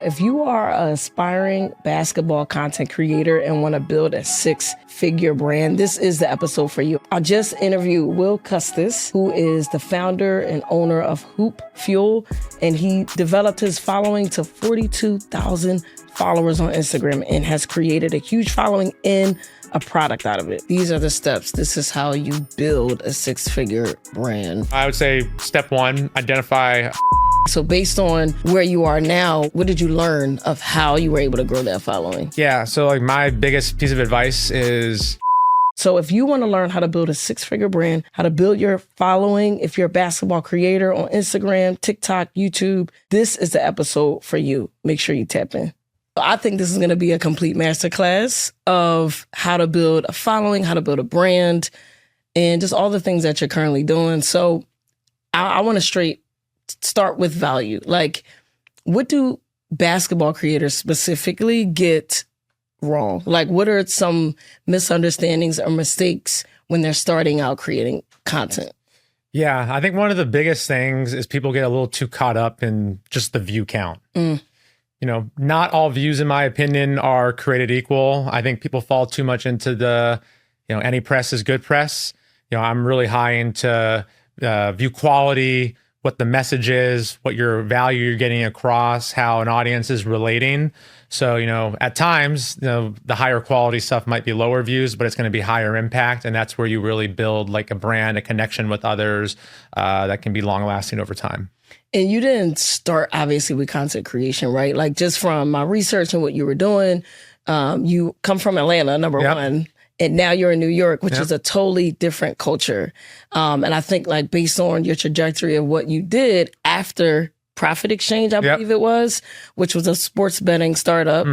If you are an aspiring basketball content creator and want to build a six-figure brand, this is the episode for you. I just interviewed Will Custis, who is the founder and owner of Hoop Fuel, and he developed his following to 42,000 followers on Instagram and has created a huge following in a product out of it. These are the steps. This is how you build a six-figure brand. I would say step one, identify. So based on where you are now, what did you learn of how you were able to grow that following? Yeah, so like my biggest piece of advice is... So if you want to learn how to build a six-figure brand, how to build your following, if you're a basketball creator on Instagram, TikTok, YouTube, this is the episode for you. Make sure you tap in. I think this is going to be a complete masterclass of how to build a following, how to build a brand, and just all the things that you're currently doing. So I want to start with value. Like, what do basketball creators specifically get wrong? Like, what are some misunderstandings or mistakes when they're starting out creating content? Yeah, I think one of the biggest things is people get a little too caught up in just the view count. You know, not all views, in my opinion, are created equal. I think people fall too much into the, any press is good press. I'm really high into view quality, what the message is, what your value you're getting across, how an audience is relating. So, at times, the higher quality stuff might be lower views, but it's going to be higher impact. And that's where you really build like a brand, a connection with others that can be long lasting over time. And you didn't start, obviously, with content creation, right? Like, just from my research and what you were doing, you come from Atlanta, number one, and now you're in New York, which is a totally different culture. And I think, like, based on your trajectory of what you did after Profit Exchange, I believe it was, which was a sports betting startup.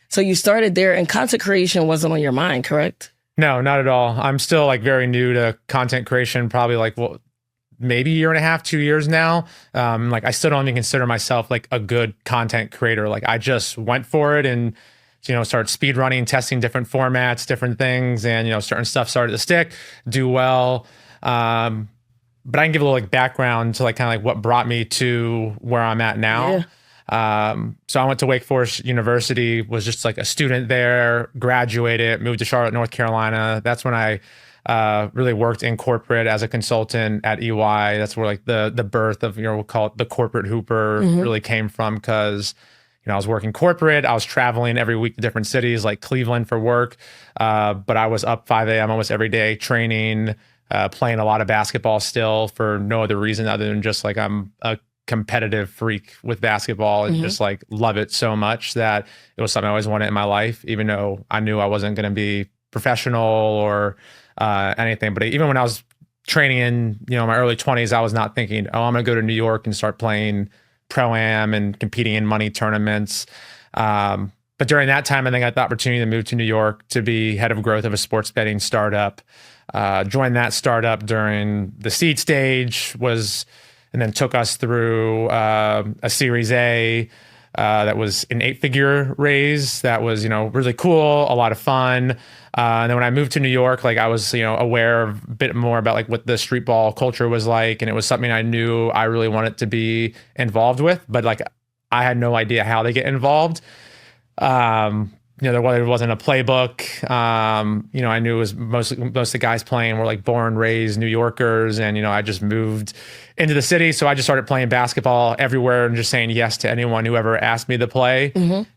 So you started there, and content creation wasn't on your mind, correct? No, not at all. I'm still like very new to content creation, probably like, maybe a year and a half, 2 years now. Like, I still don't even consider myself like a good content creator. Like, I just went for it and, started speed running, testing different formats, different things. And, certain stuff started to stick, do well. But I can give a little like background to like kind of like what brought me to where I'm at now. So I went to Wake Forest University, was just like a student there, graduated, moved to Charlotte, North Carolina. That's when I really worked in corporate as a consultant at EY. That's where like the birth of, we'll call it the corporate hooper really came from, because, I was working corporate. I was traveling every week to different cities like Cleveland for work. But I was up 5 a.m. almost every day training, playing a lot of basketball still for no other reason other than just like I'm a competitive freak with basketball and just like love it so much that it was something I always wanted in my life, even though I knew I wasn't going to be professional or anything. But even when I was training in, my early 20s, I was not thinking, I'm going to go to New York and start playing pro-am and competing in money tournaments. But during that time, I think I got the opportunity to move to New York to be head of growth of a sports betting startup. Joined that startup during the seed stage, and then took us through a Series A that was an 8-figure raise. That was, really cool, a lot of fun. And then when I moved to New York, like I was, aware of a bit more about like what the streetball culture was like. And it was something I knew I really wanted to be involved with, but like I had no idea how to get involved. There wasn't a playbook. I knew it was most of the guys playing were like born, raised New Yorkers. And, I just moved into the city. So I just started playing basketball everywhere and just saying yes to anyone who ever asked me to play.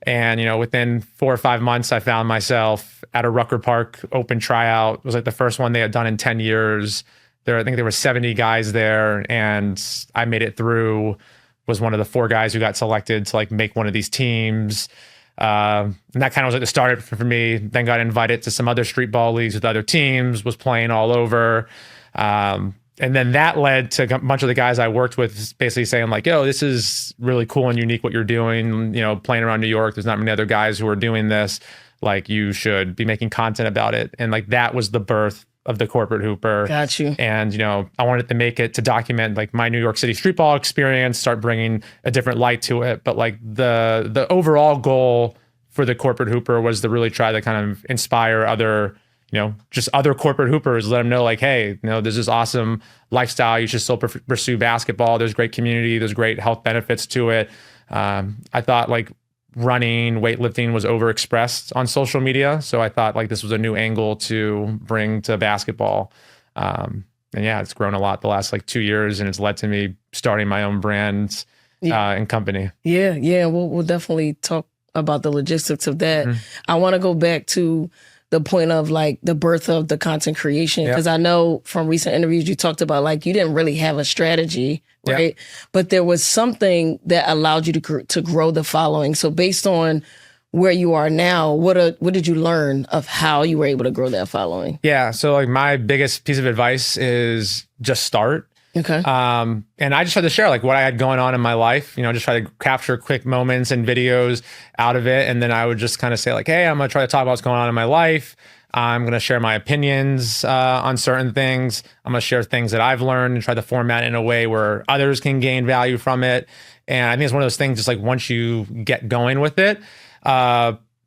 And, within 4 or 5 months, I found myself at a Rucker Park open tryout. It was like the first one they had done in 10 years. I think there were 70 guys there, and I made it through, was one of the 4 guys who got selected to like make one of these teams. And that kind of was like the start for me. Then got invited to some other street ball leagues with other teams, was playing all over. And then that led to a bunch of the guys I worked with basically saying like, yo, this is really cool and unique what you're doing, playing around New York. There's not many other guys who are doing this. Like, you should be making content about it. And like, that was the birth of the corporate hooper. Got you. And, I wanted to make it to document like my New York City street ball experience, start bringing a different light to it. But like the overall goal for the corporate hooper was to really try to kind of inspire other, just other corporate hoopers, let them know like, hey, there's this awesome lifestyle. You should still pursue basketball. There's great community. There's great health benefits to it. I thought like running, weightlifting was overexpressed on social media. So I thought like this was a new angle to bring to basketball. And yeah, it's grown a lot the last like 2 years, and it's led to me starting my own brand and company. Yeah. We'll definitely talk about the logistics of that. I want to go back to the point of like the birth of the content creation, because I know from recent interviews you talked about like you didn't really have a strategy, right? But there was something that allowed you to grow the following. So based on where you are now, what did you learn of how you were able to grow that following? Yeah, so like my biggest piece of advice is just start. Okay. And I just tried to share like what I had going on in my life, just try to capture quick moments and videos out of it. And then I would just kind of say like, hey, I'm going to try to talk about what's going on in my life. I'm going to share my opinions on certain things. I'm going to share things that I've learned and try to format it in a way where others can gain value from it. And I think it's one of those things, just like once you get going with it,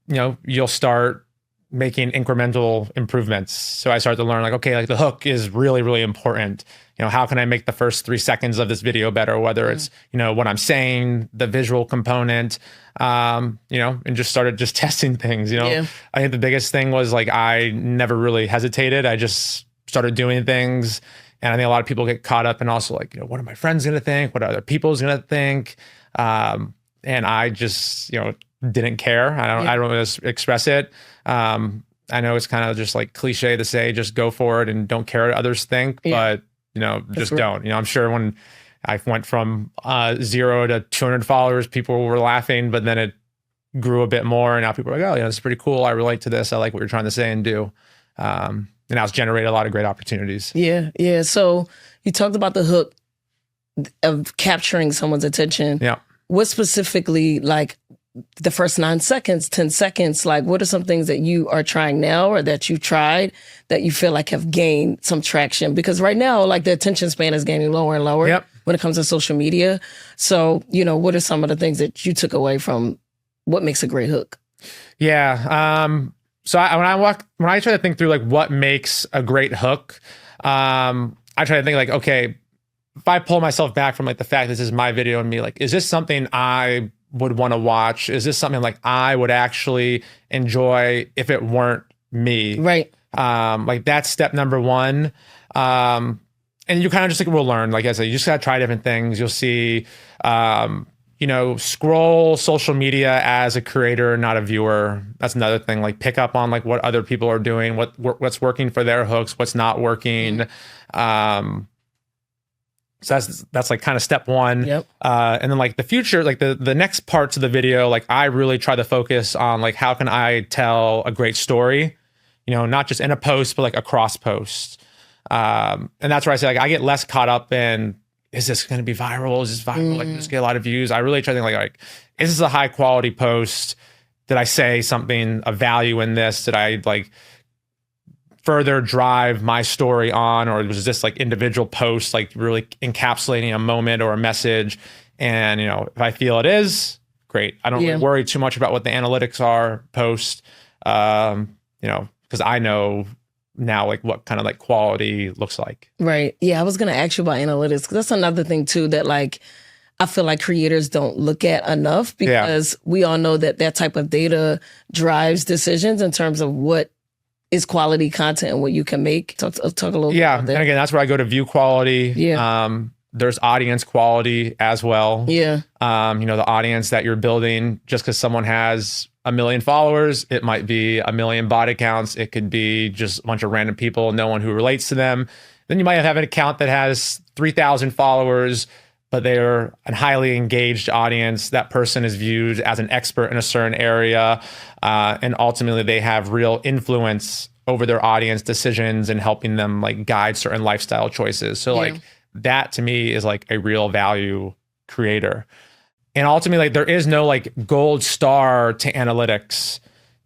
you'll start making incremental improvements. So I started to learn like, okay, like the hook is really, really important. How can I make the first 3 seconds of this video better? Whether it's, what I'm saying, the visual component, and just started just testing things, I think the biggest thing was like, I never really hesitated. I just started doing things. And I think a lot of people get caught up in also like, what are my friends going to think? What are other people's going to think? And I just, didn't care. I don't really express it. I know it's kind of just like cliche to say, just go for it and don't care what others think, but just don't. I'm sure when I went from 0 to 200 followers, people were laughing, but then it grew a bit more. And now people are like, oh, it's pretty cool. I relate to this. I like what you're trying to say and do. And now it's generated a lot of great opportunities. Yeah. So you talked about the hook of capturing someone's attention. Yeah. What specifically, like the first 9 seconds, 10 seconds, like what are some things that you are trying now or that you tried that you feel like have gained some traction? Because right now, like the attention span is getting lower and lower when it comes to social media. So, what are some of the things that you took away from what makes a great hook? Yeah. So when I try to think through like what makes a great hook, I try to think like, okay, if I pull myself back from like the fact this is my video and me, like, is this something I would want to watch? Is this something like I would actually enjoy if it weren't me? Right. Like that's step number one. And you kind of just like will learn. Like I said, you just gotta try different things. You'll see, scroll social media as a creator, not a viewer. That's another thing. Like pick up on like what other people are doing, what's working for their hooks, what's not working. So that's like kind of step one. Yep. And then like the future, like the next parts of the video, like I really try to focus on like how can I tell a great story, not just in a post, but like across posts. And that's where I say like I get less caught up in, is this going to be viral? Is this viral? Like just get a lot of views. I really try to think like, is this a high quality post? Did I say something of value in this? Did I like further drive my story on, or was this like individual posts like really encapsulating a moment or a message? And if I feel it is, great. I don't really worry too much about what the analytics are post, because I know now like what kind of like quality looks like. Right. Yeah, I was gonna ask you about analytics, because that's another thing too that like I feel like creators don't look at enough, because we all know that type of data drives decisions in terms of what is quality content and what you can make. Talk a little bit about that. And again, that's where I go to view quality. There's audience quality as well. The audience that you're building, just because someone has 1 million followers, it might be 1 million bot accounts. It could be just a bunch of random people, no one who relates to them. Then you might have an account that has 3,000 followers, but they're a highly engaged audience. That person is viewed as an expert in a certain area. And ultimately they have real influence over their audience decisions and helping them like guide certain lifestyle choices. So like that to me is like a real value creator. And ultimately like there is no like gold star to analytics.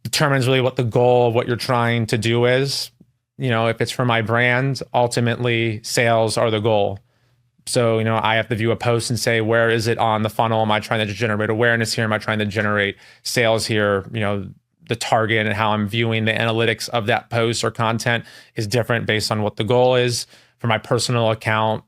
Determines really what the goal of what you're trying to do is. If it's for my brand, ultimately sales are the goal. So, I have to view a post and say, where is it on the funnel? Am I trying to generate awareness here? Am I trying to generate sales here? The target and how I'm viewing the analytics of that post or content is different based on what the goal is. For my personal account,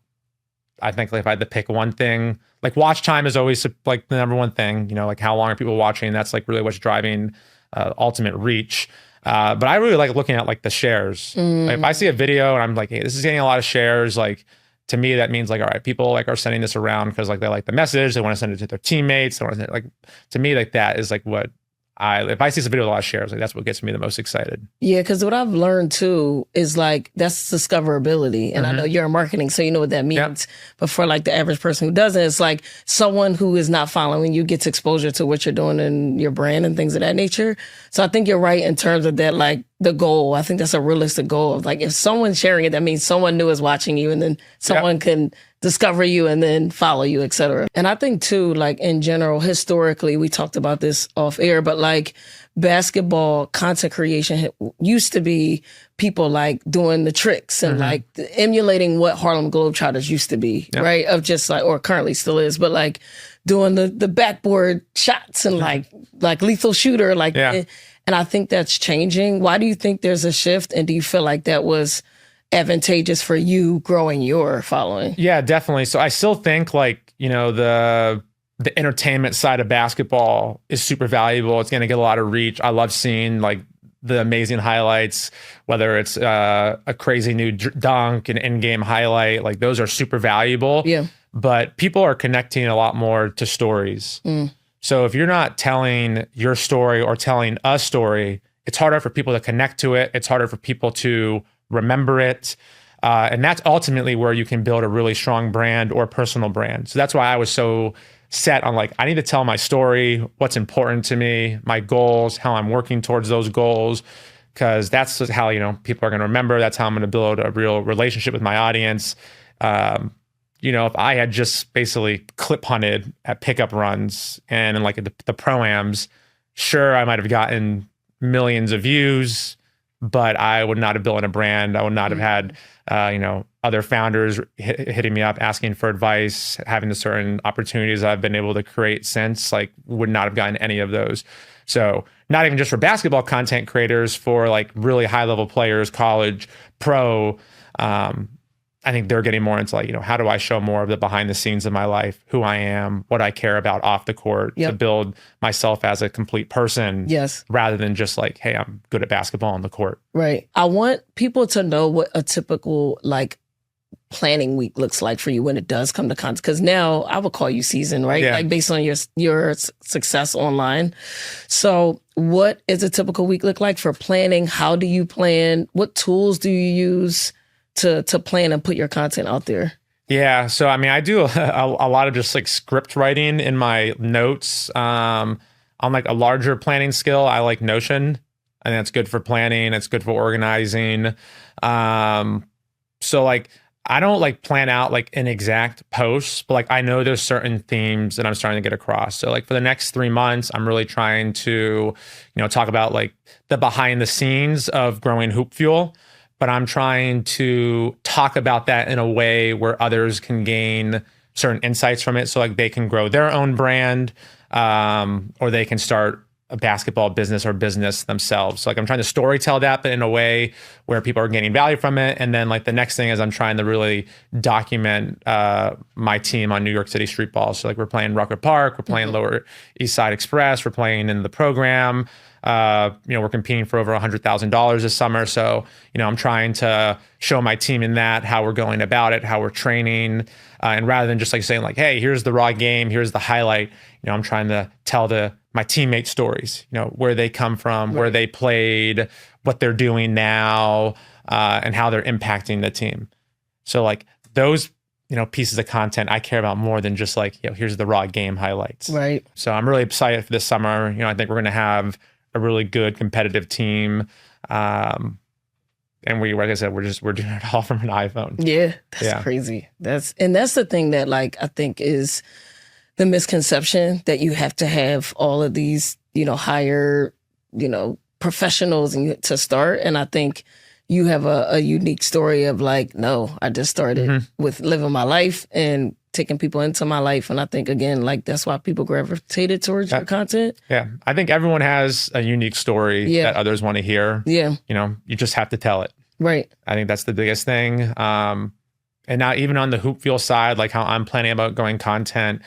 I think like if I had to pick one thing, like watch time is always like the number one thing, like how long are people watching? That's like really what's driving ultimate reach. But I really like looking at like the shares. Like if I see a video and I'm like, hey, this is getting a lot of shares, like to me, that means like, all right, people like are sending this around because like they like the message, they want to send it to their teammates. They want to like, to me, like that is like what if I see some video with a lot of shares, like that's what gets me the most excited. Yeah, because what I've learned too is like that's discoverability. And I know you're in marketing, so you know what that means. Yep. But for like the average person who doesn't, it's like someone who is not following you gets exposure to what you're doing in your brand and things of that nature. So I think you're right in terms of that, like the goal. I think that's a realistic goal. Like if someone's sharing it, that means someone new is watching you and then someone can discover you and then follow you, et cetera. And I think too, like in general, historically, we talked about this off air, but like basketball content creation used to be people like doing the tricks and like emulating what Harlem Globetrotters used to be, right? Of just like, or currently still is, but like doing the backboard shots and like Lethal Shooter, like, and I think that's changing. Why do you think there's a shift? And do you feel like that was advantageous for you growing your following? Yeah, definitely. So I still think like, the entertainment side of basketball is super valuable. It's going to get a lot of reach. I love seeing like the amazing highlights, whether it's a crazy new dunk, an in-game highlight, like those are super valuable. Yeah. But people are connecting a lot more to stories. So if you're not telling your story or telling a story, it's harder for people to connect to it. It's harder for people to remember it. And that's ultimately where you can build a really strong brand or personal brand. So that's why I was so set on like, I need to tell my story, what's important to me, my goals, how I'm working towards those goals, because that's how, people are going to remember. That's how I'm going to build a real relationship with my audience. If I had just basically clip hunted at pickup runs and in like the pro-ams, sure, I might have gotten millions of views, but I would not have built a brand. I would not have had, other founders hitting me up, asking for advice, having the certain opportunities I've been able to create since, like would not have gotten any of those. So not even just for basketball content creators, for like really high level players, college, pro, I think they're getting more into like, how do I show more of the behind the scenes of my life, who I am, what I care about off the court to build myself as a complete person. Yes. Rather than just like, hey, I'm good at basketball on the court. Right. I want people to know what a typical like planning week looks like for you when it does come to content. Because now I would call you seasoned, right? Yeah. Like based on your success online. So what is a typical week look like for planning? How do you plan? What tools do you use to plan and put your content out there? Yeah. So, I mean, I do a lot of just like script writing in my notes. On like a larger planning skill, I like Notion. I think that's good for planning. It's good for organizing. So like, I don't like plan out like an exact post, but like I know there's certain themes that I'm starting to get across. So like for the next 3 months, I'm really trying to, talk about like the behind the scenes of growing Hoop Fuel. But I'm trying to talk about that in a way where others can gain certain insights from it. So like they can grow their own brand, or they can start a basketball business or business themselves. So like I'm trying to storytell that, but in a way where people are gaining value from it. And then like the next thing is I'm trying to really document my team on New York City streetball. So like we're playing Rucker Park, we're playing Lower East Side Express, we're playing in the program. We're competing for over $100,000 this summer. So, I'm trying to show my team in that, how we're going about it, how we're training. And rather than just like saying like, hey, here's the raw game, here's the highlight, I'm trying to tell my teammate stories, where they come from, where they played, what they're doing now, and how they're impacting the team. So like those, pieces of content I care about more than just like, here's the raw game highlights. Right. So I'm really excited for this summer. I think we're going to have a really good competitive team. And like I said, we're doing it all from an iPhone. Yeah, that's crazy. That's the thing that like I think is the misconception, that you have to have all of these, higher, professionals to start. And I think you have a unique story of like, no, I just started with living my life and taking people into my life. And I think, again, like that's why people gravitated towards your content. Yeah. I think everyone has a unique story that others want to hear. Yeah. You just have to tell it. Right. I think that's the biggest thing. And now even on the Hoopfield side, like how I'm planning about going content,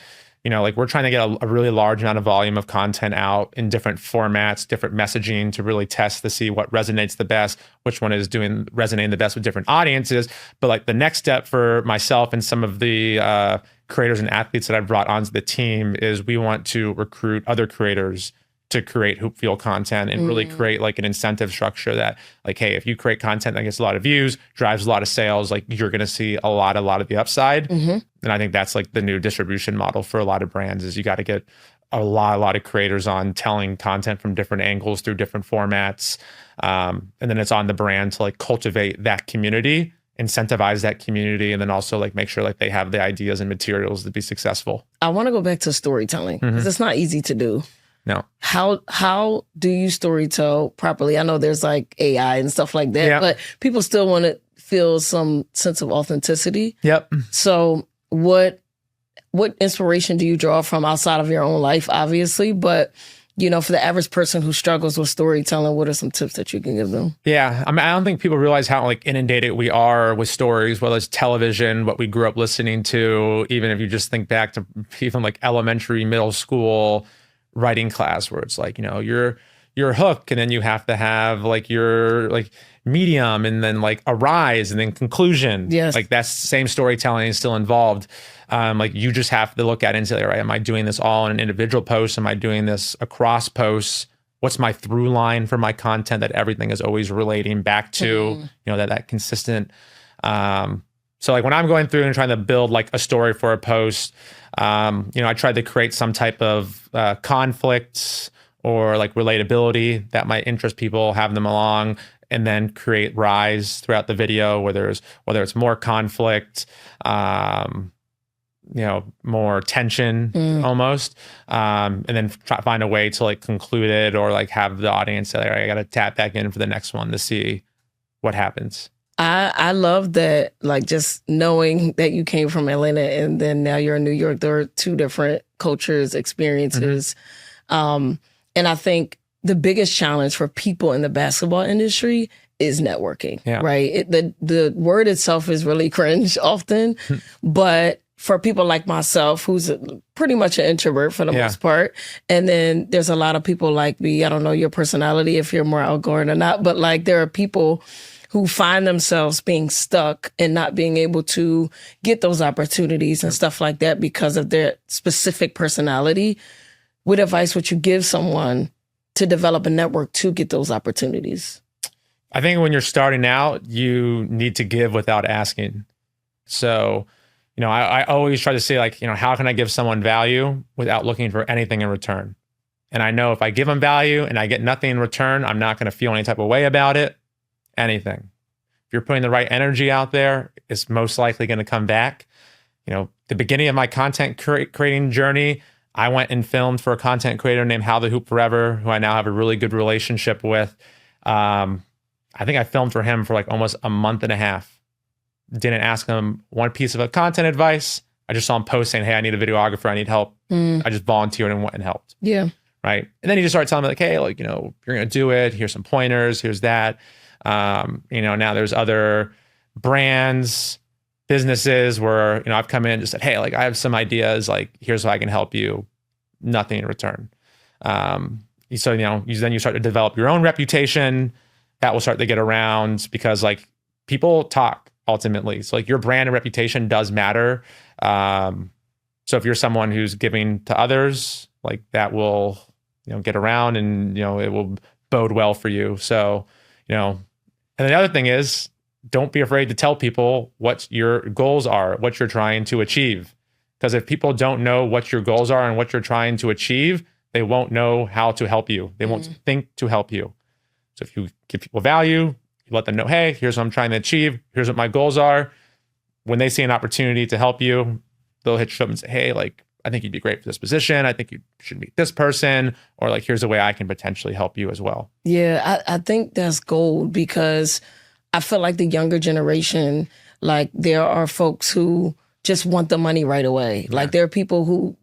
like we're trying to get a really large amount of volume of content out in different formats, different messaging to really test to see what resonates the best, which one is resonating the best with different audiences. But like the next step for myself and some of the creators and athletes that I've brought onto the team is we want to recruit other creators to create Hoopfield content and really create like an incentive structure that like, hey, if you create content that gets a lot of views, drives a lot of sales, like you're going to see a lot of the upside. And I think that's like the new distribution model for a lot of brands is you got to get a lot of creators on telling content from different angles through different formats. And then it's on the brand to like cultivate that community, incentivize that community, and then also like make sure like they have the ideas and materials to be successful. I want to go back to storytelling because it's not easy to do. No. How do you storytell properly? I know there's like AI and stuff like that, but people still want to feel some sense of authenticity. Yep. So what inspiration do you draw from outside of your own life, obviously, but for the average person who struggles with storytelling, what are some tips that you can give them? Yeah. I mean, I don't think people realize how like inundated we are with stories, whether it's television, what we grew up listening to, even if you just think back to even like elementary, middle school writing class where it's like, your hook, and then you have to have like your like medium, and then like a rise, and then conclusion. Yes. Like that's same storytelling is still involved. Like you just have to look at it and say, right, am I doing this all in an individual post? Am I doing this across posts? What's my through line for my content that everything is always relating back to, that consistent. So like when I'm going through and trying to build like a story for a post, I tried to create some type of conflicts or like relatability that might interest people, have them along, and then create rise throughout the video, whether it's more conflict, more tension almost, and then try to find a way to like conclude it or like have the audience say, all right, I got to tap back in for the next one to see what happens. I love that, like just knowing that you came from Atlanta and then now you're in New York. There are two different cultures, experiences. And I think the biggest challenge for people in the basketball industry is networking, right? The word itself is really cringe often, but for people like myself, who's pretty much an introvert for the most part, and then there's a lot of people like me, I don't know your personality, if you're more outgoing or not, but like there are people who find themselves being stuck and not being able to get those opportunities and stuff like that because of their specific personality. What advice would you give someone to develop a network to get those opportunities? I think when you're starting out, you need to give without asking. So, I always try to say like, how can I give someone value without looking for anything in return? And I know if I give them value and I get nothing in return, I'm not going to feel any type of way about it. Anything. If you're putting the right energy out there, it's most likely going to come back. The beginning of my content creating journey, I went and filmed for a content creator named How the Hoop Forever, who I now have a really good relationship with. I think I filmed for him for like almost a month and a half. Didn't ask him one piece of content advice. I just saw him post saying, hey, I need a videographer. I need help. I just volunteered and went and helped. Yeah. Right. And then he just started telling me like, hey, like, you're going to do it. Here's some pointers. Here's that. Now there's other brands, businesses where, I've come in and just said, hey, like I have some ideas, like here's how I can help you. Nothing in return. So, then you start to develop your own reputation that will start to get around because like people talk ultimately. So like your brand and reputation does matter. So if you're someone who's giving to others, like that will, get around and, it will bode well for you. So, and the other thing is, don't be afraid to tell people what your goals are, what you're trying to achieve. Because if people don't know what your goals are and what you're trying to achieve, they won't know how to help you. They won't think to help you. So if you give people value, you let them know, hey, here's what I'm trying to achieve. Here's what my goals are. When they see an opportunity to help you, they'll hit you up and say, hey, like, I think you'd be great for this position. I think you should meet this person, or like, here's a way I can potentially help you as well. Yeah, I think that's gold because I feel like the younger generation, like there are folks who just want the money right away. Like there are people who,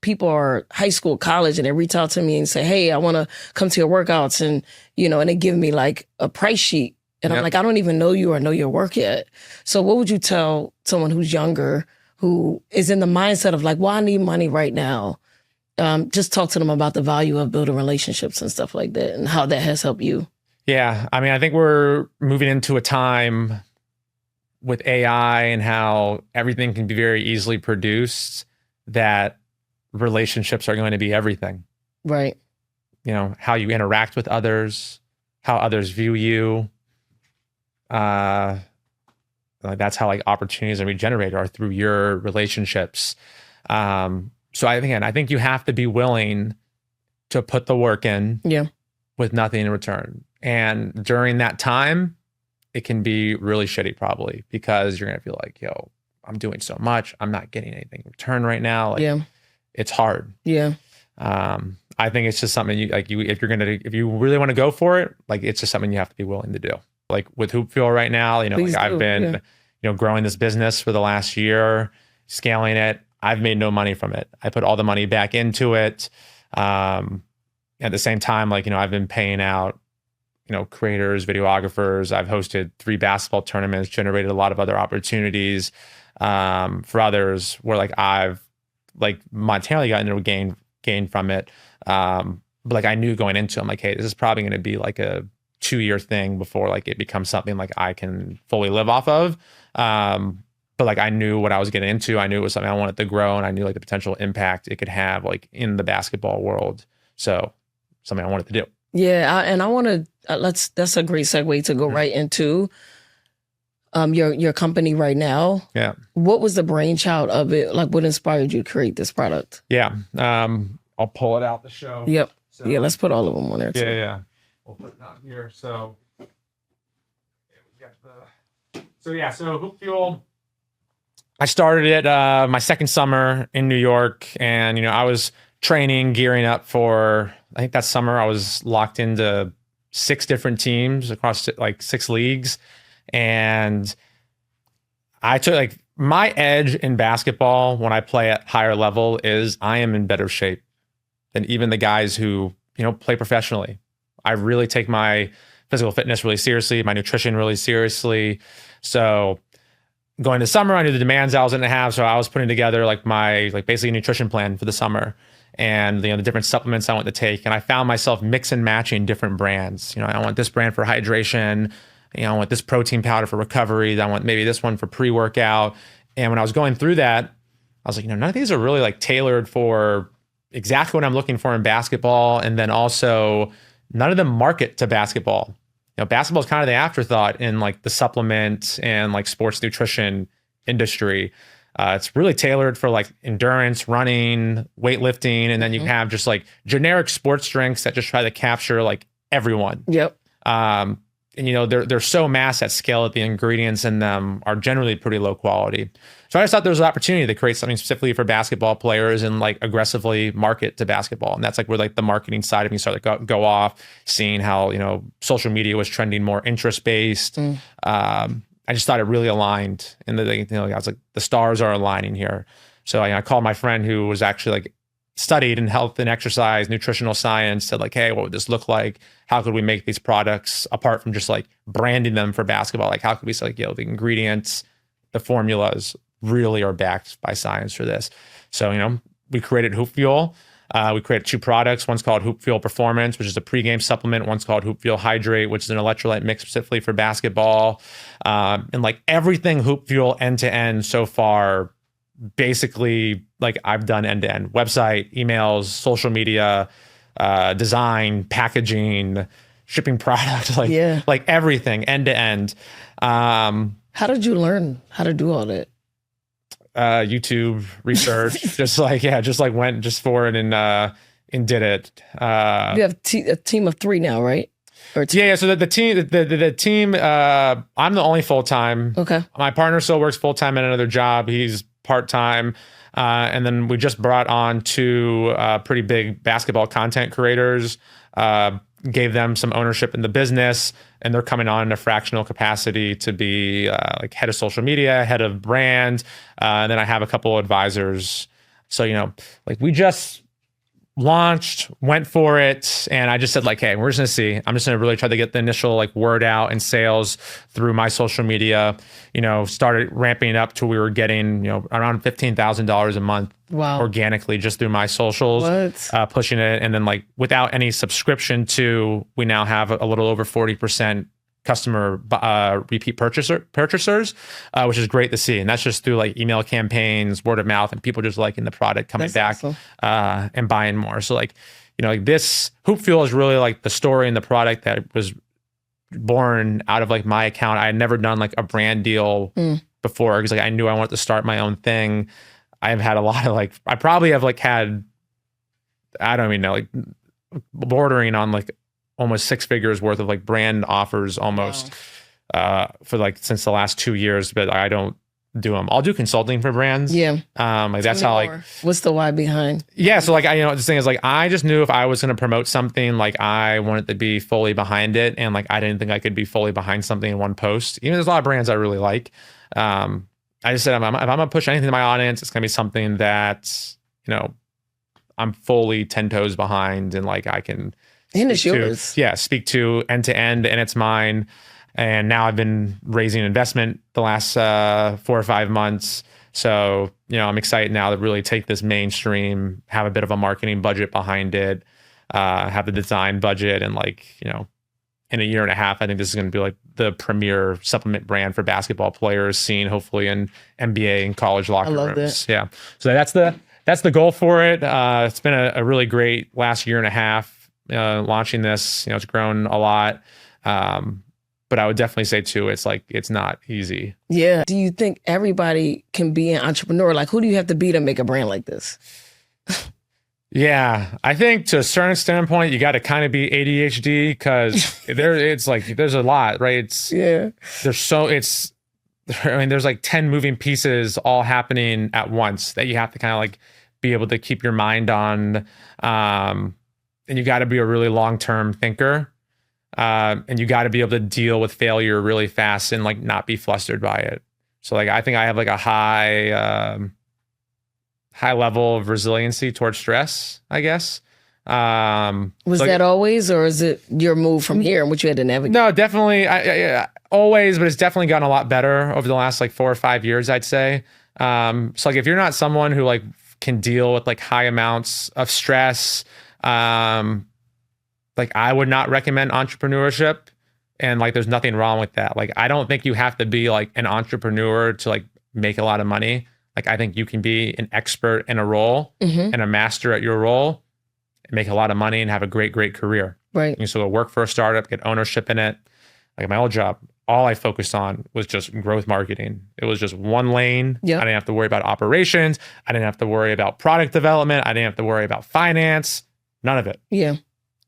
people are high school, college, and they reach out to me and say, hey, I want to come to your workouts. And, and they give me like a price sheet. And I'm Yep. like, I don't even know you or know your work yet. So what would you tell someone who's younger, who is in the mindset of like, well, I need money right now? Just talk to them about the value of building relationships and stuff like that and how that has helped you. Yeah. I mean, I think we're moving into a time with AI and how everything can be very easily produced, that relationships are going to be everything. Right. You know, how you interact with others, how others view you. Like that's how like opportunities are regenerated, are through your relationships. So I think you have to be willing to put the work in Yeah. with nothing in return. And during that time, it can be really shitty probably, because you're gonna feel like, yo, I'm doing so much, I'm not getting anything in return right now. Like, Yeah. it's hard. Yeah. I think it's just something if you really want to go for it, like it's just something you have to be willing to do. Like with Hoop Fuel right now, you know, Please like do, I've been, yeah. you know, growing this business for the last year, scaling it. I've made no money from it. I put all the money back into it. At the same time, like, you know, I've been paying out, you know, creators, videographers. I've hosted 3 basketball tournaments, generated a lot of other opportunities for others where like I've like monetarily gotten to gain from it. But like I knew going into it, I'm like, hey, this is probably going to be like a 2-year thing before like it becomes something like I can fully live off of. But like I knew what I was getting into. I knew it was something I wanted to grow, and I knew like the potential impact it could have like in the basketball world. So something I wanted to do. Yeah. And I want to, that's a great segue to go right into your company right now. Yeah. What was the brainchild of it? Like what inspired you to create this product? Yeah. I'll pull it out the show. Yep. So, Yeah. Let's put all of them on there too. yeah. We'll put it on here. So so Hoop Fuel. I started it my second summer in New York, and you know, I was training, gearing up for, I think that summer I was locked into 6 different teams across like 6 leagues. And I took like my edge in basketball when I play at higher level is I am in better shape than even the guys who, you know, play professionally. I really take my physical fitness really seriously, my nutrition really seriously. So going to summer, I knew the demands I was going to have. So I was putting together like my, like basically nutrition plan for the summer, and, you know, the different supplements I want to take. And I found myself mix and matching different brands. You know, I want this brand for hydration. You know, I want this protein powder for recovery. I want maybe this one for pre-workout. And when I was going through that, I was like, you know, none of these are really like tailored for exactly what I'm looking for in basketball. And then also none of them market to basketball. You know, basketball is kind of the afterthought in like the supplement and like sports nutrition industry. It's really tailored for like endurance, running, weightlifting, and then you have just like generic sports drinks that just try to capture like everyone. Yep. And you know, they're so mass at scale that the ingredients in them are generally pretty low quality. So I just thought there was an opportunity to create something specifically for basketball players and like aggressively market to basketball. And that's like where like the marketing side of me started to go off, seeing how, you know, social media was trending more interest based. I just thought it really aligned, and you know, I was like, the stars are aligning here. So I called my friend who was actually like studied in health and exercise, nutritional science, said like, hey, what would this look like? How could we make these products apart from just like branding them for basketball? Like, how could we say, like, you know, the ingredients, the formulas really are backed by science for this? So, you know, we created Hoop Fuel. We created 2 products. One's called Hoop Fuel Performance, which is a pregame supplement. One's called Hoop Fuel Hydrate, which is an electrolyte mix specifically for basketball. And like everything Hoop Fuel end to end so far, basically like I've done end to end: website, emails, social media, design, packaging, shipping product, like everything end to end. How did you learn how to do all that? YouTube research, just went just for it and did it. You have a team of 3 now, right? Or Yeah. So the team, I'm the only full time. Okay. My partner still works full time at another job. He's part time. And then we just brought on 2 pretty big basketball content creators, gave them some ownership in the business, and they're coming on in a fractional capacity to be like head of social media, head of brand. And then I have a couple advisors. So, you know, like we just launched, went for it, and I just said like, hey, we're just gonna see. I'm just gonna really try to get the initial like word out and sales through my social media. Started ramping it up to we were getting around $15,000 a month organically just through my socials, pushing it, and then like without any subscription to, we now have a little over 40% customer repeat purchasers, which is great to see. And that's just through like email campaigns, word of mouth, and people just liking the product, coming back awesome. And buying more. So like, like this Hoop Fuel is really like the story and the product that was born out of like my account. I had never done like a brand deal before because like I knew I wanted to start my own thing. I've had a lot of like, I probably have like had, I don't even know, like bordering on like almost 6 figures worth of like brand offers almost for like since the last 2 years, but I don't do them. I'll do consulting for brands. Yeah. Like that's how like, what's the why behind? Yeah. So like, this thing is like, I just knew if I was going to promote something, like I wanted to be fully behind it. And like, I didn't think I could be fully behind something in one post. Even there's a lot of brands I really like. I just said, if I'm going to push anything to my audience, it's going to be something that, I'm fully 10 toes behind and like I can, and it's yours. Speak to end to end, and it's mine. And now I've been raising investment the last 4 or 5 months. So, I'm excited now to really take this mainstream, have a bit of a marketing budget behind it, have the design budget, and like, in a year and a half, I think this is going to be like the premier supplement brand for basketball players, seen hopefully in NBA and college locker rooms. Yeah. So that's the goal for it. It's been a really great last year and a half. Launching this, it's grown a lot. But I would definitely say too, it's like, it's not easy. Yeah. Do you think everybody can be an entrepreneur? Like, who do you have to be to make a brand like this? Yeah, I think to a certain standpoint, you got to kind of be ADHD because it's like, there's a lot, right? There's like 10 moving pieces all happening at once that you have to kind of like be able to keep your mind on. And you got to be a really long-term thinker. And you got to be able to deal with failure really fast and like not be flustered by it. So like, I think I have like a high level of resiliency towards stress, I guess. Was that always, or is it your move from here and what you had to navigate? No, definitely. I always, but it's definitely gotten a lot better over the last like 4 or 5 years, I'd say. So like, if you're not someone who like can deal with like high amounts of stress, like I would not recommend entrepreneurship, and like there's nothing wrong with that. Like I don't think you have to be like an entrepreneur to like make a lot of money. Like I think you can be an expert in a role and a master at your role and make a lot of money and have a great career. Right. You so work for a startup, get ownership in it. Like my old job, all I focused on was just growth marketing. It was just one lane. I didn't have to worry about operations. I didn't have to worry about product development. I didn't have to worry about finance. None of it. Yeah.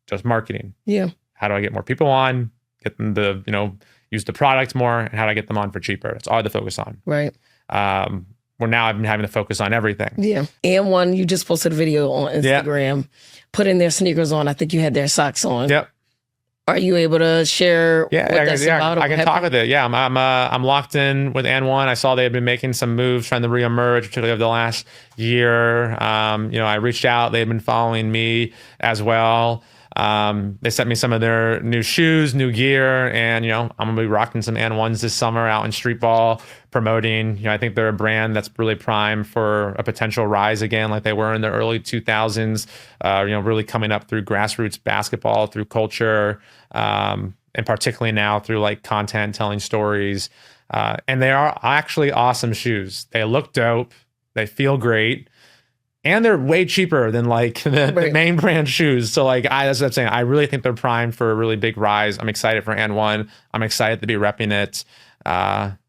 Just marketing. Yeah. How do I get more people on, get them to, use the product more, and how do I get them on for cheaper? That's all I had to focus on. Right. Where now I've been having to focus on everything. Yeah. And one, you just posted a video on Instagram, putting their sneakers on. I think you had their socks on. Yep. Are you able to share what that's about? I can talk with it. Yeah, I'm locked in with N1. I saw they had been making some moves, trying to reemerge, particularly over the last year. I reached out. They've been following me as well. They sent me some of their new shoes, new gear, and I'm gonna be rocking some N1s this summer out in streetball, promoting. I think they're a brand that's really primed for a potential rise again, like they were in the early 2000s. Really coming up through grassroots basketball, through culture, and particularly now through like content, telling stories. And they are actually awesome shoes. They look dope. They feel great. And they're way cheaper than like the main brand shoes. So like, that's what I'm saying. I really think they're primed for a really big rise. I'm excited for N1. I'm excited to be repping it.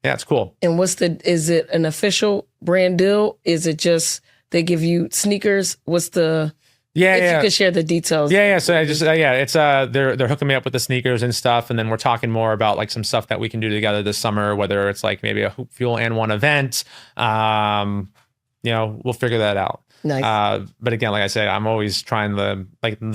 It's cool. And is it an official brand deal? Is it just they give you sneakers? What's the... If you could share the details. So I just, it's, they're hooking me up with the sneakers and stuff. And then we're talking more about like some stuff that we can do together this summer, whether it's like maybe a Hoop Fuel N1 event. We'll figure that out. Nice. But again, like I said, I'm always trying the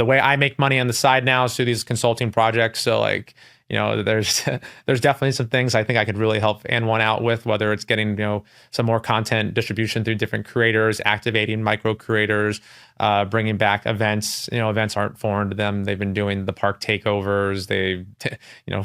way I make money on the side now is through these consulting projects. So like, there's there's definitely some things I think I could really help N1 out with, whether it's getting, some more content distribution through different creators, activating micro creators, bringing back events. Events aren't foreign to them. They've been doing the park takeovers. They've,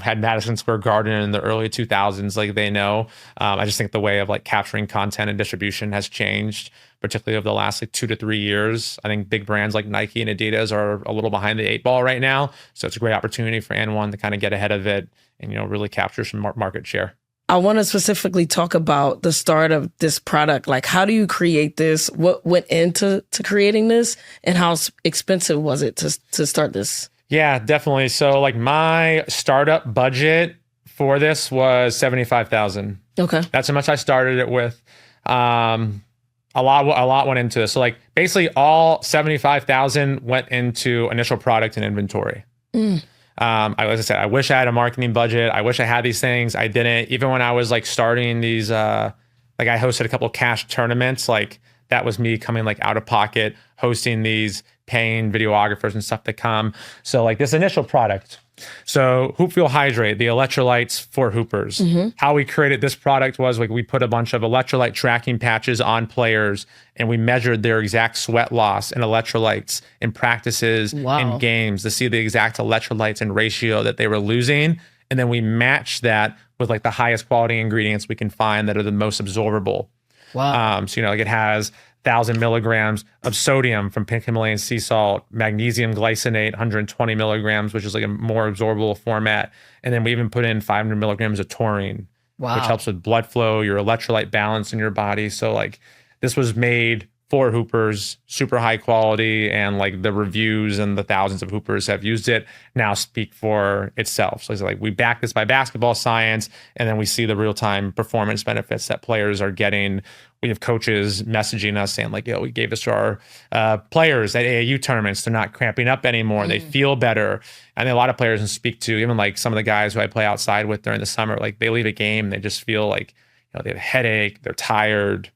had Madison Square Garden in the early 2000s, like they know. I just think the way of like capturing content and distribution has changed, particularly over the last like 2 to 3 years. I think big brands like Nike and Adidas are a little behind the 8 ball right now. So it's a great opportunity for N1 to kind of get ahead of it and, really capture some market share. I want to specifically talk about the start of this product. Like, how do you create this? What went into creating this, and how expensive was it to start this? Yeah, definitely. So like my startup budget for this was $75,000. Okay. That's how much I started it with. A lot went into this. So like basically all $75,000 went into initial product and inventory. Like I said, I wish I had a marketing budget. I wish I had these things. I didn't. Even when I was like starting these, like I hosted a couple of cash tournaments, like that was me coming like out of pocket, hosting these, paying videographers and stuff to come. So like this initial product. So Hoop Fuel Hydrate, the electrolytes for hoopers. How we created this product was like we put a bunch of electrolyte tracking patches on players, and we measured their exact sweat loss and electrolytes in practices and games to see the exact electrolytes and ratio that they were losing. And then we matched that with like the highest quality ingredients we can find that are the most absorbable. Wow. So, like it has 1,000 milligrams of sodium from pink Himalayan sea salt, magnesium glycinate, 120 milligrams, which is like a more absorbable format. And then we even put in 500 milligrams of taurine, which helps with blood flow, your electrolyte balance in your body. So like this was made for hoopers, super high quality, and like the reviews and the thousands of hoopers have used it now speak for itself. So it's like we back this by basketball science, and then we see the real-time performance benefits that players are getting. We have coaches messaging us saying like, we gave this to our players at AAU tournaments. They're not cramping up anymore. They feel better. And a lot of players can speak to, even like some of the guys who I play outside with during the summer, like they leave a game, they just feel like, they have a headache, they're tired,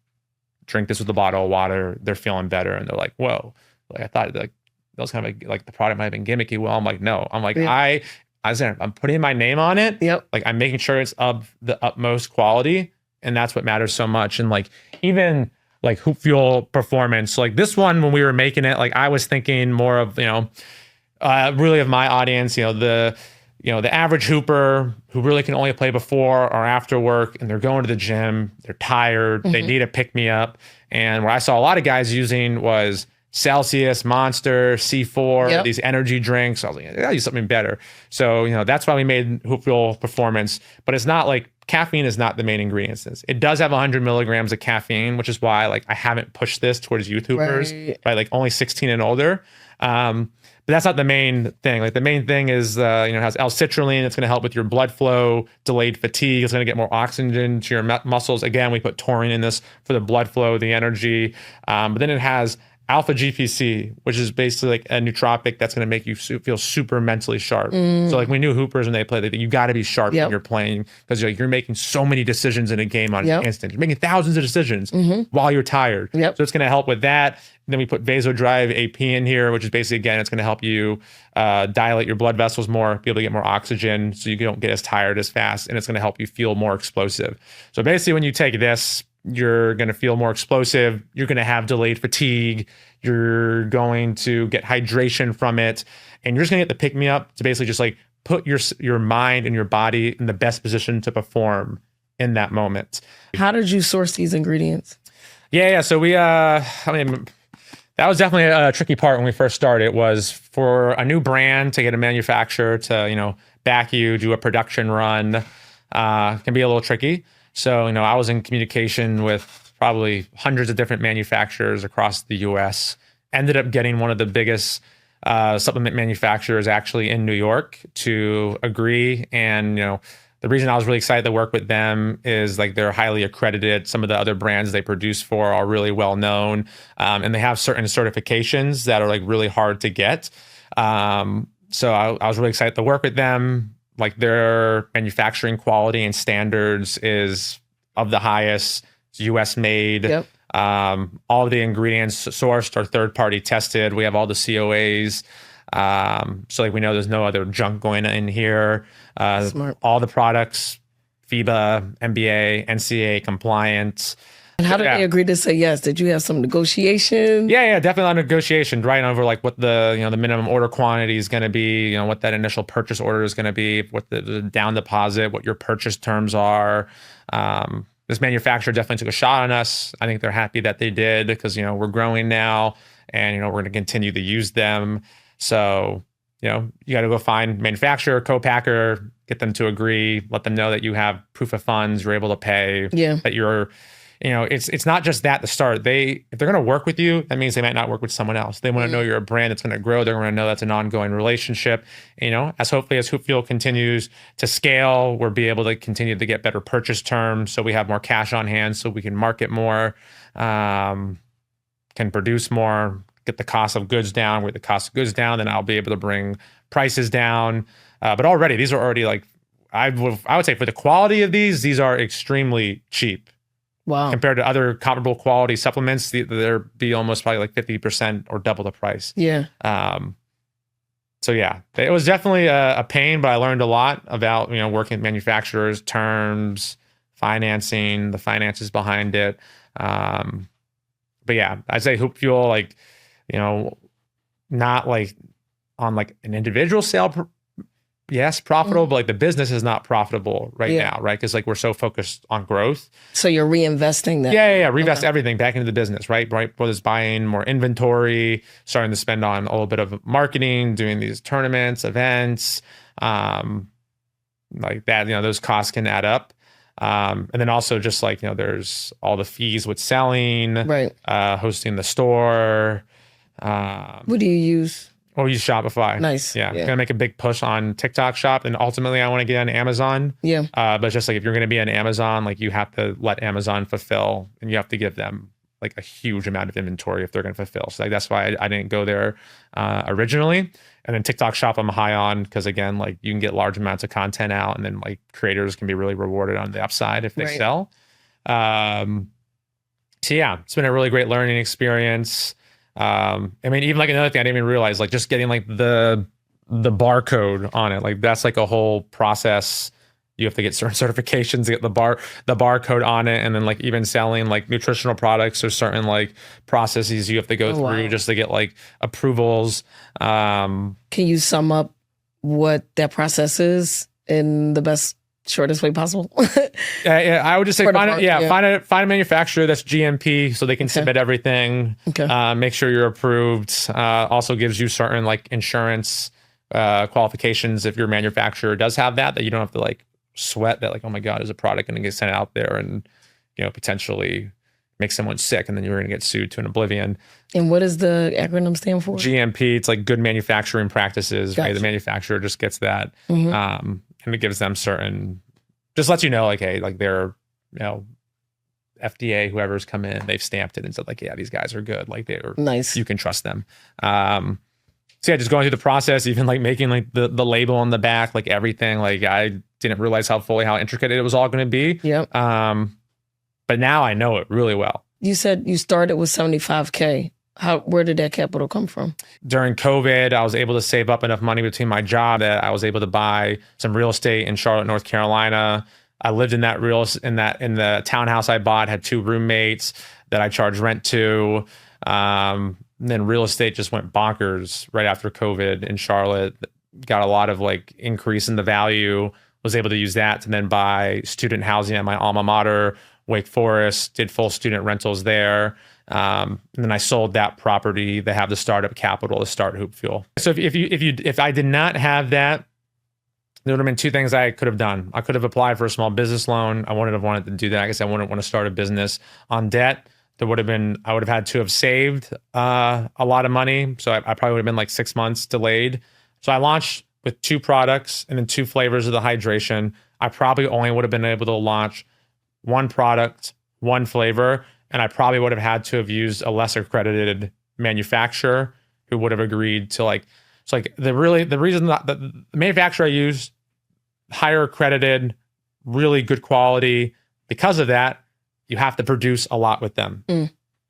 drink this with a bottle of water, they're feeling better. And they're like, whoa, like I thought like that was kind of like the product might have been gimmicky. Well, I'm like, no, I'm like, I'm putting my name on it. Like I'm making sure it's of the utmost quality. And that's what matters so much. And like, even like Hoop Fuel performance, like this one, when we were making it, like I was thinking more of, really of my audience, the average hooper who really can only play before or after work, and they're going to the gym, they're tired, they need a pick me up. And what I saw a lot of guys using was Celsius, Monster, C4, these energy drinks. I was like, I gotta use something better. So, that's why we made Hoop Fuel Performance. But it's not like caffeine is not the main ingredient. It does have 100 milligrams of caffeine, which is why like I haven't pushed this towards youth hoopers, right? Like only 16 and older. But that's not the main thing. Like the main thing is, it has L-citrulline. It's going to help with your blood flow, delayed fatigue. It's going to get more oxygen to your muscles. Again, we put taurine in this for the blood flow, the energy. But then it has alpha GPC, which is basically like a nootropic that's going to make you feel super mentally sharp. So like we knew hoopers when they play, that you got to be sharp when you're playing, because you're making so many decisions in a game on an instant. You're making thousands of decisions while you're tired. So it's going to help with that. And then we put Vasodrive AP in here, which is basically, again, it's going to help you dilate your blood vessels more, be able to get more oxygen so you don't get as tired as fast. And it's going to help you feel more explosive. So basically when you take this, you're going to feel more explosive. You're going to have delayed fatigue. You're going to get hydration from it. And you're just going to get the pick me up to basically just like put your mind and your body in the best position to perform in that moment. How did you source these ingredients? Yeah. So we, that was definitely a tricky part when we first started. Was for a new brand to get a manufacturer to, back you, do a production run, can be a little tricky. So, I was in communication with probably hundreds of different manufacturers across the US. Ended up getting one of the biggest supplement manufacturers actually in New York to agree. And, the reason I was really excited to work with them is like they're highly accredited. Some of the other brands they produce for are really well known. And they have certain certifications that are like really hard to get. So I was really excited to work with them. Like their manufacturing quality and standards is of the highest. It's US made. All of the ingredients sourced are third party tested. We have all the COAs. So like we know there's no other junk going in here. Smart. All the products, FIBA, MBA, NCAA compliant. And how did they agree to say yes? Did you have some negotiation? Yeah, definitely on negotiation, right over like what the the minimum order quantity is going to be, what that initial purchase order is going to be, what the down deposit, what your purchase terms are. This manufacturer definitely took a shot on us. I think they're happy that they did because we're growing now, and we're going to continue to use them. So you got to go find manufacturer, co-packer, get them to agree, let them know that you have proof of funds, you're able to pay, that you're. It's not just that to start. If they're going to work with you, that means they might not work with someone else. They want to know you're a brand that's going to grow. They're going to know that's an ongoing relationship. As hopefully as Hoop Fuel continues to scale, we'll be able to continue to get better purchase terms, so we have more cash on hand, so we can market more, can produce more, get the cost of goods down. With the cost of goods down, then I'll be able to bring prices down. But already, these are already like I would say for the quality of these are extremely cheap. Wow. Compared to other comparable quality supplements, they're be almost probably like 50% or double the price. Yeah. So yeah, it was definitely a pain, but I learned a lot about, working with manufacturers, terms, financing, the finances behind it. But yeah, I'd say Hoop Fuel, like, not like on like an individual sale, yes, profitable, but like the business is not profitable now, right? Because like we're so focused on growth. So you're reinvesting that. Yeah. Reinvest everything back into the business, right? Whether it's buying more inventory, starting to spend on a little bit of marketing, doing these tournaments, events, like that. Those costs can add up. And then also just like, there's all the fees with selling, right? Hosting the store. What do you use? Or use Shopify. Nice. Yeah. Gonna make a big push on TikTok Shop, and ultimately I want to get on Amazon. Yeah. But just like if you're gonna be on Amazon, like you have to let Amazon fulfill, and you have to give them like a huge amount of inventory if they're gonna fulfill. So like that's why I didn't go there originally. And then TikTok Shop I'm high on because again, like you can get large amounts of content out, and then like creators can be really rewarded on the upside if they sell. So yeah, it's been a really great learning experience. Even like another thing I didn't even realize, like just getting like the barcode on it, like that's like a whole process. You have to get certain certifications to get the barcode on it, and then like even selling like nutritional products, there's certain like processes you have to go through just to get like approvals. Can you sum up what that process is in the shortest way possible? I would just say find a manufacturer that's GMP so they can submit everything. Make sure you're approved. Also gives you certain like insurance qualifications if your manufacturer does have that you don't have to like sweat that like, oh my God, is a product going to get sent out there and potentially make someone sick, and then you're going to get sued to an oblivion. And what does the acronym stand for? GMP. It's like good manufacturing practices. Gotcha. Right? The manufacturer just gets that. And it gives them certain, just lets you know, like, hey, like they're, FDA, whoever's come in, they've stamped it and said like, yeah, these guys are good. Like they're nice. You can trust them. So yeah, just going through the process, even like making like the label on the back, like everything, like I didn't realize how intricate it was all going to be. Yep. But now I know it really well. You said you started with $75K. Where did that capital come from? During COVID, I was able to save up enough money between my job that I was able to buy some real estate in Charlotte, North Carolina. I lived in the townhouse I bought, had 2 roommates that I charged rent to. And then real estate just went bonkers right after COVID in Charlotte. Got a lot of like increase in the value. Was able to use that to then buy student housing at my alma mater, Wake Forest. Did full student rentals there. And then I sold that property to have the startup capital to start Hoop Fuel. So if I did not have that, there would have been 2 things I could have done. I could have applied for a small business loan. I wouldn't have wanted to do that because I wouldn't want to start a business on debt. I would have had to have saved a lot of money. So I probably would have been like 6 months delayed. So I launched with 2 products and then 2 flavors of the hydration. I probably only would have been able to launch 1 product, 1 flavor, and I probably would have had to have used a less accredited manufacturer who would have agreed to like. So like the reason that the manufacturer I used, higher accredited, really good quality. Because of that, you have to produce a lot with them.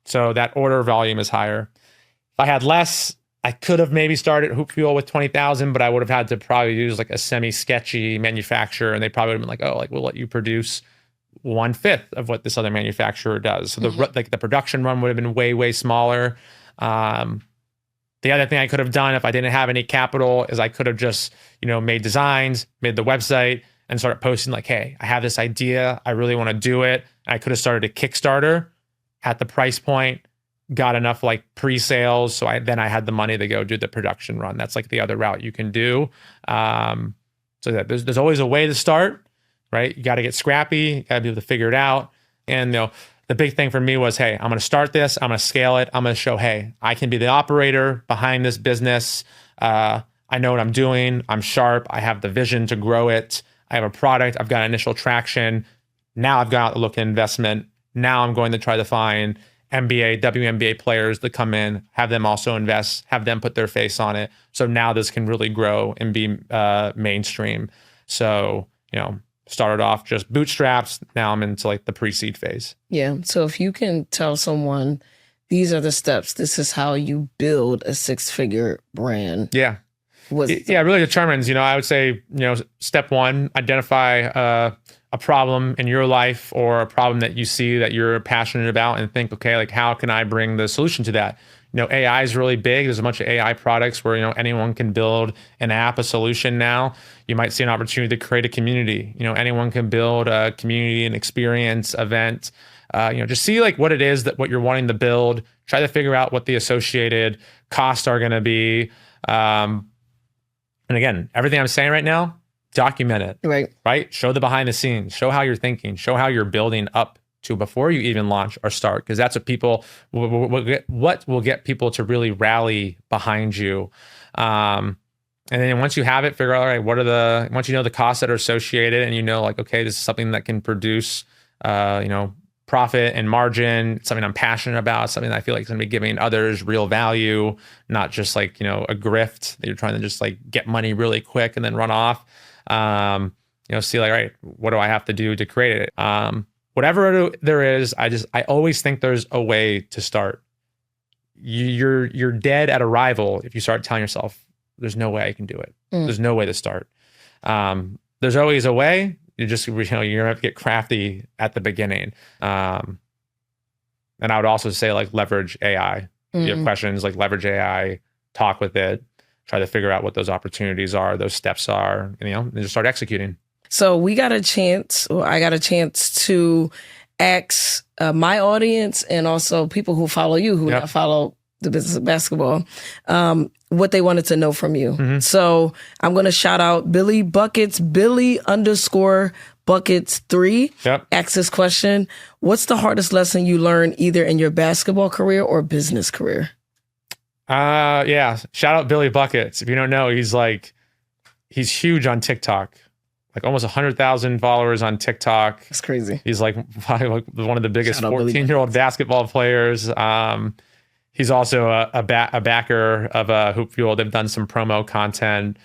So that order volume is higher. If I had less, I could have maybe started Hoop Fuel with 20,000, but I would have had to probably use like a semi-sketchy manufacturer, and they probably would have been like, oh, like we'll let you produce 1/5 of what this other manufacturer does. So the production run would have been way, way smaller. The other thing I could have done if I didn't have any capital is I could have just, made designs, made the website, and started posting like, hey, I have this idea. I really want to do it. I could have started a Kickstarter at the price point, got enough like pre-sales. So I had the money to go do the production run. That's like the other route you can do. So that there's always a way to start, right? You got to get scrappy. You got to be able to figure it out. And, the big thing for me was, hey, I'm going to start this. I'm going to scale it. I'm going to show, hey, I can be the operator behind this business. I know what I'm doing. I'm sharp. I have the vision to grow it. I have a product. I've got initial traction. Now I've got to look at investment. Now I'm going to try to find NBA, WNBA players to come in, have them also invest, have them put their face on it. So now this can really grow and be mainstream. So, started off just bootstraps. Now I'm into like the pre-seed phase. Yeah. So if you can tell someone, these are the steps, this is how you build a 6-figure brand. Yeah. It really determines, I would say, step one, identify a problem in your life or a problem that you see that you're passionate about and think, okay, like how can I bring the solution to that? AI is really big. There's a bunch of AI products where, anyone can build an app, a solution now. You might see an opportunity to create a community. Anyone can build a community, an experience, event. Just see like what it is what you're wanting to build. Try to figure out what the associated costs are going to be. And again, everything I'm saying right now, document it. Right? Show the behind the scenes. Show how you're thinking. Show how you're building up to before you even launch or start, because that's what people will get people to really rally behind you. And then once you have it, figure out, all right, once you know the costs that are associated and like, okay, this is something that can produce, profit and margin, something I'm passionate about, something that I feel like is going to be giving others real value, not just like, a grift that you're trying to just like get money really quick and then run off. See like, all right, what do I have to do to create it? Whatever there is, I always think there's a way to start. You're dead at arrival if you start telling yourself, there's no way I can do it. There's no way to start. There's always a way. You're gonna have to get crafty at the beginning. And I would also say like leverage AI. If you have questions, like leverage AI, talk with it, try to figure out what those opportunities are, those steps are, and just start executing. So I got a chance to ask my audience and also people who follow you, who follow the Business of Basketball, what they wanted to know from you. Mm-hmm. So I'm going to shout out Billy Buckets, Billy_Buckets3. Yep. Ask this question. What's the hardest lesson you learned either in your basketball career or business career? Yeah. Shout out Billy Buckets. If you don't know, he's huge on TikTok. Like almost 100,000 followers on TikTok. That's crazy. He's like one of the biggest 14-year-old basketball players. He's also a backer of Hoop Fuel. They've done some promo content.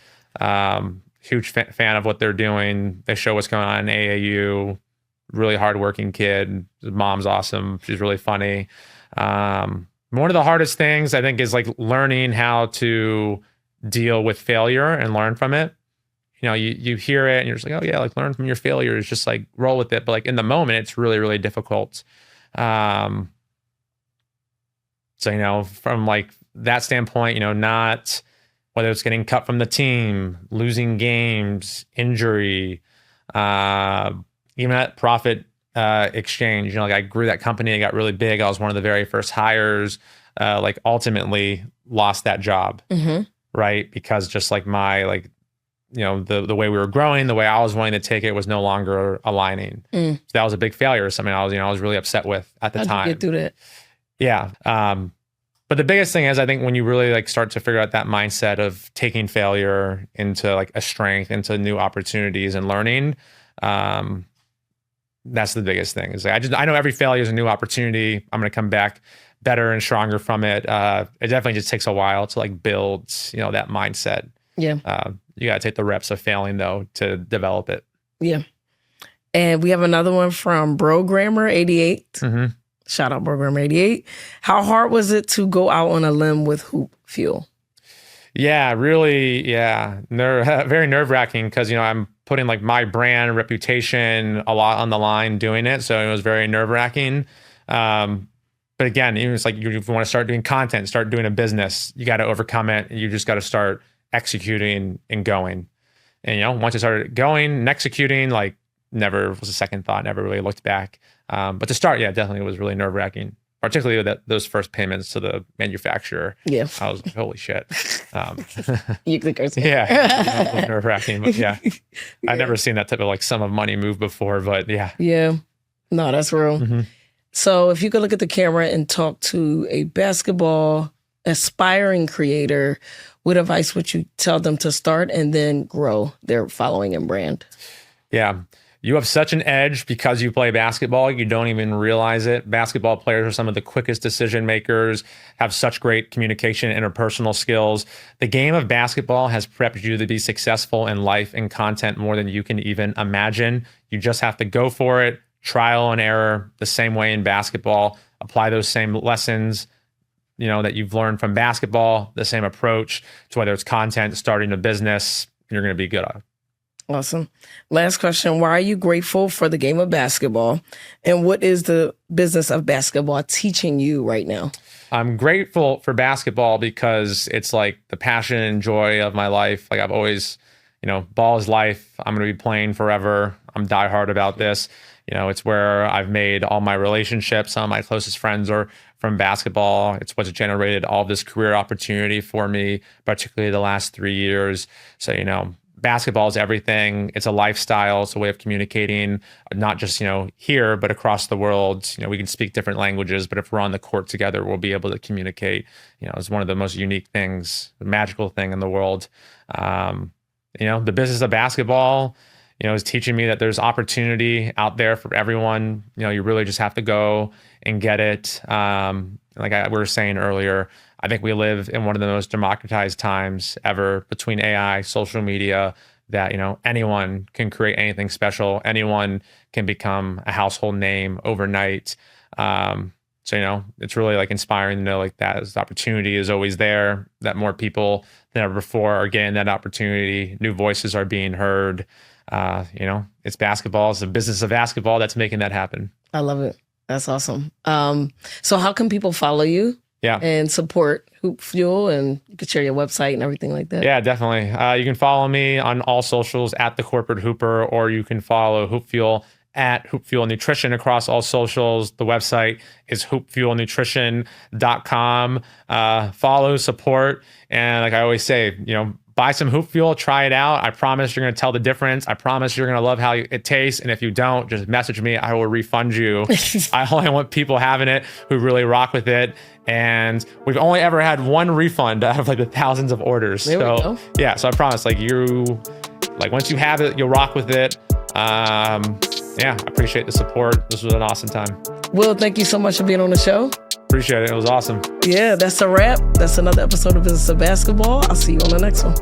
Huge fan of what they're doing. They show what's going on in AAU. Really hardworking kid. His mom's awesome. She's really funny. One of the hardest things I think is like learning how to deal with failure and learn from it. You hear it and you're just like, oh yeah, like learn from your failures, just like roll with it. But like in the moment, it's really, really difficult. So, from like that standpoint, not whether it's getting cut from the team, losing games, injury, even at profit exchange, like I grew that company, I got really big. I was one of the very first hires, like ultimately lost that job, right? Because just like my, like, the way we were growing, the way I was wanting to take it was no longer aligning. So that was a big failure. Something I was really upset with at the time. How'd you get through that? Yeah. But the biggest thing is I think when you really like start to figure out that mindset of taking failure into like a strength, into new opportunities and learning, that's the biggest thing. Is like, I know every failure is a new opportunity. I'm going to come back better and stronger from it. It definitely just takes a while to like build, that mindset. Yeah. You got to take the reps of failing though to develop it. Yeah. And we have another one from Brogrammer88. Mm-hmm. Shout out Brogrammer88. How hard was it to go out on a limb with Hoop Fuel? Yeah, really. Yeah. Very nerve wracking because, I'm putting like my brand reputation a lot on the line doing it. So it was very nerve wracking. But again, even it's like you want to start doing content, start doing a business, you got to overcome it. You just got to start executing and going. And, once I started going and executing, like never was a second thought, never really looked back. But to start, yeah, definitely was really nerve wracking, particularly with those first payments to the manufacturer. Yeah. I was like, holy shit. You click or Yeah. Nerve wracking. But yeah. I've never seen that type of like sum of money move before, but yeah. Yeah. No, that's real. Mm-hmm. So if you could look at the camera and talk to a basketball aspiring creator, what advice would you tell them to start and then grow their following and brand? Yeah. You have such an edge because you play basketball. You don't even realize it. Basketball players are some of the quickest decision makers, have such great communication, interpersonal skills. The game of basketball has prepped you to be successful in life and content more than you can even imagine. You just have to go for it, trial and error, the same way in basketball. Apply those same lessons, that you've learned from basketball, the same approach to whether it's content, starting a business, you're going to be good at it. Awesome. Last question. Why are you grateful for the game of basketball? And what is the business of basketball teaching you right now? I'm grateful for basketball because it's like the passion and joy of my life. Like I've always, ball is life. I'm going to be playing forever. I'm diehard about this. It's where I've made all my relationships. Some of my closest friends are from basketball. It's what's generated all this career opportunity for me, particularly the last 3 years. So, basketball is everything. It's a lifestyle. It's a way of communicating, not just, here, but across the world. We can speak different languages, but if we're on the court together, we'll be able to communicate. It's one of the most unique things, the magical thing in the world. The business of basketball, is teaching me that there's opportunity out there for everyone. You really just have to go and get it. Like we were saying earlier, I think we live in one of the most democratized times ever between AI, social media, that, anyone can create anything special. Anyone can become a household name overnight. So, it's really like inspiring to know like that the opportunity is always there, that more people than ever before are getting that opportunity. New voices are being heard. It's basketball. It's the business of basketball that's making that happen. I love it. That's awesome. So how can people follow you? Yeah. And support Hoop Fuel, and you could share your website and everything like that. Yeah, definitely. You can follow me on all socials at The Corporate Hooper, or you can follow Hoop Fuel at Hoop Fuel Nutrition across all socials. The website is hoopfuelnutrition.com. Follow, support, and like I always say, buy some Hoop Fuel, try it out. I promise you're going to tell the difference. I promise you're going to love how it tastes. And if you don't, just message me. I will refund you. I only want people having it who really rock with it. And we've only ever had one refund out of like the thousands of orders. There we go. Yeah, so I promise once you have it, you'll rock with it. I appreciate the support. This was an awesome time. Will, thank you so much for being on the show. Appreciate it. It was awesome. Yeah, that's a wrap. That's another episode of Business of Basketball. I'll see you on the next one.